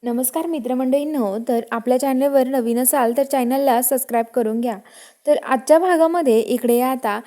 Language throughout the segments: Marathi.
नमस्कार मित्रमंडळींनो, तर आपल्या चॅनलवर नवीन असाल तर चॅनलला सबस्क्राईब करून घ्या. तर आजच्या भागामध्ये इकडे आता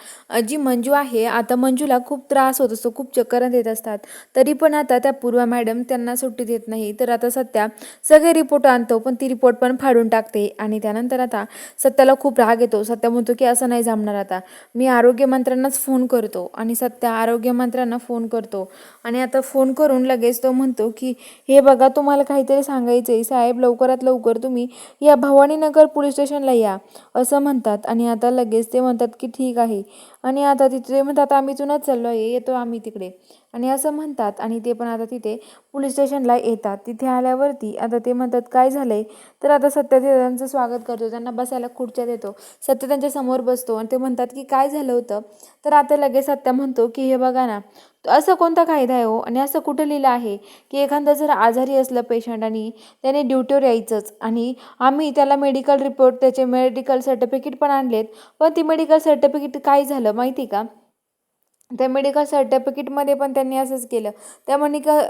जी मंजू आहे, आता मंजूला खूप त्रास होत असतो, खूप चक्कर येत असतात. तरी पण आता त्या पूर्वा मॅडम त्यांना सुट्टी देत नाही. तर आता सत्या सगळे रिपोर्ट आणतो, पण ती रिपोर्ट पण फाडून टाकते. आणि त्यानंतर आता सत्याला खूप राग येतो. सत्या म्हणतो की असं नाही जमणार, आता मी आरोग्यमंत्र्यांनाच फोन करतो. आणि सत्या आरोग्यमंत्र्यांना फोन करतो आणि आता फोन करून लगेच तो म्हणतो की हे बघा, तुम्हाला काहीतरी सांगायचं आहे साहेब, लवकरात लवकर तुम्ही या भवानीनगर पोलीस स्टेशनला या, असं म्हणतात. आणि आता लगेच ते म्हणतात की ठीक आहे. आणि आता तिथे म्हणतात आम्ही इथूनच चाललो आहे, येतो आम्ही तिकडे, आणि असं म्हणतात. आणि ते पण आता तिथे पोलीस स्टेशनला येतात. तिथे आल्यावरती आता ते म्हणतात काय झालंय. तर आता सत्य ते त्यांचं स्वागत करतो, त्यांना बसायला खुर्च्या देतो. सत्य त्यांच्या समोर बसतो आणि ते म्हणतात की काय झालं होतं. तर आता लगेच सत्य म्हणतो की हे बघा ना, असं कोणता कायदा आहे हो, आणि असं कुठं लिहिलं आहे की एखादं जर आजारी असलं पेशंट आणि त्याने ड्युटीवर यायचंच, आणि आम्ही त्याला मेडिकल रिपोर्ट, त्याचे मेडिकल सर्टिफिकेट पण आणलेत, पण ती मेडिकल सर्टिफिकेट काय झालं माहिती का, त्या मेडिकल सर्टिफिकेटमध्ये पण त्यांनी असंच केलं. त्या म्हणे का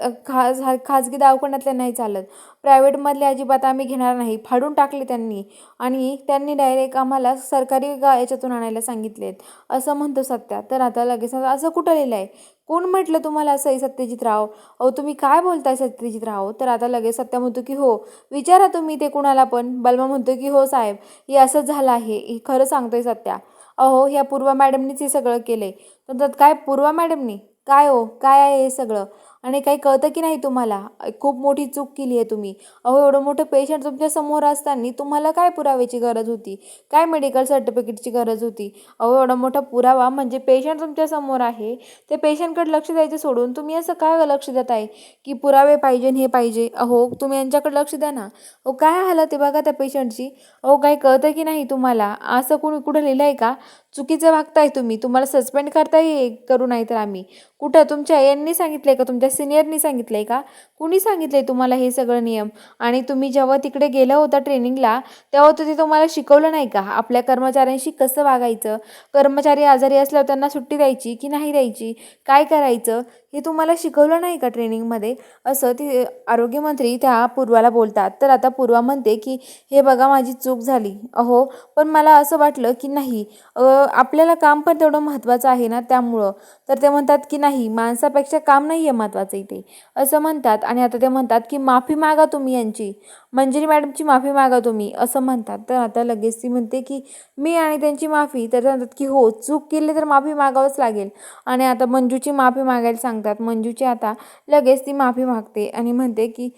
खाजगी दवाखान्यातल्या नाही चालत, प्रायव्हेटमधले अजिबात आम्ही घेणार नाही, फाडून टाकले त्यांनी. आणि त्यांनी डायरेक्ट आम्हाला सरकारी याच्यातून आणायला सांगितलेत, असं म्हणतो सत्या. तर आता लगेच असं कुठं लिहिलं आहे, कोण म्हटलं तुम्हाला असं आहे सत्यजितराव, अहो तुम्ही काय बोलताय सत्यजितराव. तर आता लगेच सत्या म्हणतो की हो, विचारा तुम्ही ते कुणाला पण. बलमा म्हणतो की हो साहेब, हे असंच झालं आहे, हे खरं सांगतोय सत्या. अहो ह्या पूर्वा मॅडमनीच हे सगळं केलंय. तर काय पूर्वा मॅडमनी, काय हो काय आहे हे सगळं, आणि काही कळतं की नाही तुम्हाला, खूप मोठी चूक केली आहे तुम्ही. अहो एवढं मोठं पेशंट तुमच्या समोर असताना तुम्हाला काय पुराव्याची गरज होती, काय मेडिकल सर्टिफिकेटची गरज होती. अहो एवढा मोठा पुरावा म्हणजे पेशंट तुमच्या समोर आहे, ते पेशंटकडे लक्ष द्यायचं सोडून तुम्ही असं काय लक्ष देत आहे की पुरावे पाहिजे हे पाहिजे. अहो तुम्ही यांच्याकडे लक्ष द्या ना. अहो काय हालत आहे बघा त्या पेशंटची. अहो काही कळतं की नाही तुम्हाला, असं कुणी कुठं लिहिलं आहे का, चुकीचं वागताय तुम्ही, तुम्हाला सस्पेंड करताय करू नाही तर आम्ही. कुठं तुमच्या यांनी सांगितलंय का, तुमच्या सिनियरनी सांगितलंय का, कुणी सांगितलंय तुम्हाला हे सगळं नियम. आणि तुम्ही जेव्हा तिकडे गेला होता ट्रेनिंगला, तेव्हा तुम्ही तुम्हाला शिकवलं नाही का आपल्या कर्मचाऱ्यांशी कसं वागायचं, कर्मचारी आजारी असल्यावर त्यांना सुट्टी द्यायची की नाही द्यायची, काय करायचं, हे तुम्हाला शिकवलं नाही का ट्रेनिंगमध्ये, असं ते आरोग्यमंत्री त्या पूर्वाला बोलतात. तर आता पूर्वा म्हणते की हे बघा माझी चूक झाली. अहो पण मला असं वाटलं की नाही, आपल्याला काम पण तेवढं महत्त्वाचं आहे ना, त्यामुळं. तर ते म्हणतात की नाही, माणसापेक्षा काम नाही आहे महत्त्वाचं इथे, असं म्हणतात. आणि आता ते म्हणतात की माफी मागा तुम्ही यांची, मंजिरी मॅडमची माफी मागा तुम्ही, असं म्हणतात. तर आता लगेच ती म्हणते की मी आणि त्यांची माफी. तर ते म्हणतात की हो, चूक केली तर माफी मागावंच लागेल. आणि आता मंजूची माफी मागायला सांगतात. मंजूची आता लगेच ती माफी मागते आणि म्हणते की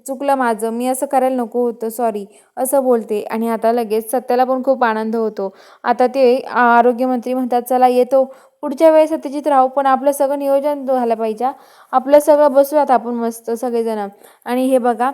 चुकलं माझं, मी असं करायला नको होतं, सॉरी, असं बोलते. आणि आता लगेच सत्याला पण खूप आनंद होतो. आता ते आरोग्यमंत्री म्हणतात चला येतो पुढच्या वेळेस सत्यजित राहू, पण आपलं सगळं नियोजन झालं पाहिजे, आपलं सगळं बसूयात आपण मस्त सगळेजण. आणि हे बघा,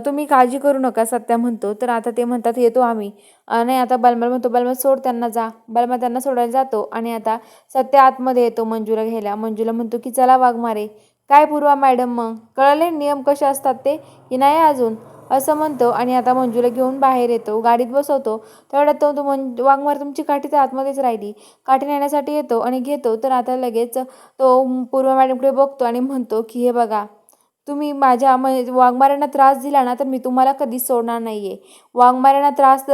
तुम्ही काळजी करू नका, सत्या म्हणतो. तर आता ते म्हणतात येतो आम्ही. आणि आता बलमा म्हणतो बलमा सोड त्यांना, जा. बलमा त्यांना सोडायला जातो. आणि आता सत्या आतमध्ये येतो मंजूला घ्यायला. मंजूला म्हणतो की चला वाघमारे. काय पूर्वा मॅडम, मग कळले नियम कसे असतात ते, की नाही अजून, असं म्हणतो. आणि आता मंजूला घेऊन बाहेर येतो, गाडीत बसवतो. तेवढ्यात तो वाघमारे तुमची काठी तर आतमध्येच राहिली, काठी नेण्यासाठी येतो आणि घेतो. तर आता लगेच तो पूर्वा मॅडमकडे बघतो आणि म्हणतो की हे बघा, तुम्ही माझ्या म्हणजे वाघमाऱ्यांना त्रास दिला ना, तर मी तुम्हाला कधीच सोडणार नाही आहे. वाघमाऱ्यांना त्रास,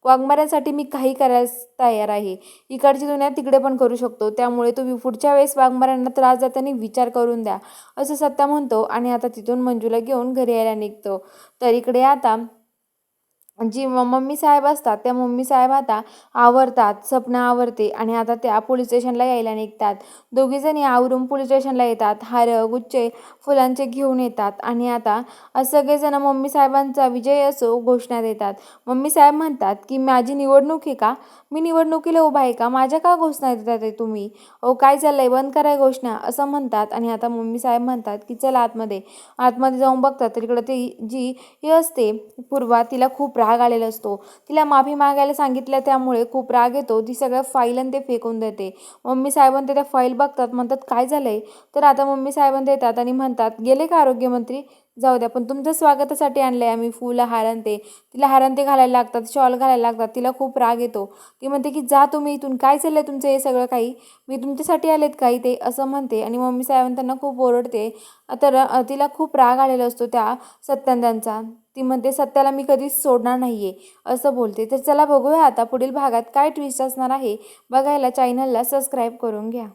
वाघमाऱ्यांसाठी मी काही करायला तयार आहे. इकडची दुनिया तिकडे पण करू शकतो, त्यामुळे तुम्ही पुढच्या वेळेस वाघमाऱ्यांना त्रास देताना विचार करून द्या, असं सत्या म्हणतो. आणि आता तिथून मंजूला घेऊन घरी यायला निघतो. तर इकडे आता जी मम्मी साहेब असतात, त्या मम्मी साहेब आता आवरतात, सपना आवरते. आणि आता त्या पोलीस स्टेशनला यायला निघतात. दोघीजणी आवरून पोलीस स्टेशनला येतात, हार गुच्छे फुलांचे घेऊन येतात. आणि आता सगळेजण मम्मी साहेबांचा विजय असो घोषणा देतात. मम्मी साहेब म्हणतात की माझी निवडणूक आहे का, मी निवडणुकीला उभा आहे का, माझ्या का घोषणा देतात आहे तुम्ही, अहो काय चाललंय, बंद कराय घोषणा, असं म्हणतात. आणि आता मम्मी साहेब म्हणतात की चला आतमध्ये. आतमध्ये जाऊन बघतात तर इकडं ते जी हे असते पूर्वा, तिला खूप राग आलेला असतो. तिला माफी मागायला सांगितलं त्यामुळे खूप राग येतो. ती सगळ्या फाईल आणि ते फेकून देते. मम्मी साहेबांनी ते त्या फाईल बघतात, म्हणतात काय झालंय. तर आता मम्मी साहेबांनी देतात आणि म्हणतात गेले का आरोग्यमंत्री, जाऊ द्या, पण तुमच्या स्वागतासाठी आणलं आहे आम्ही फुलं, हार आणि ते. तिला हार आणि ते घालायला लागतात, शॉल घालायला लागतात. तिला खूप राग येतो. ती म्हणते की जा तुम्ही इथून, काय चाललंय तुमचं हे सगळं काही? मी तुमच्यासाठी आलेत का इथे? असं म्हणते आणि मम्मी साहेबांना त्यांना खूप ओरडते. तर तिला खूप राग आलेला असतो त्या सत्यांचा. ती म्हणते सत्याला मी कधीच सोडणार नाहीये असं बोलते. तर चला बघूया आता पुढील भागात काय ट्विस्ट असणार आहे. बघायला चॅनलला सबस्क्राईब करून घ्या.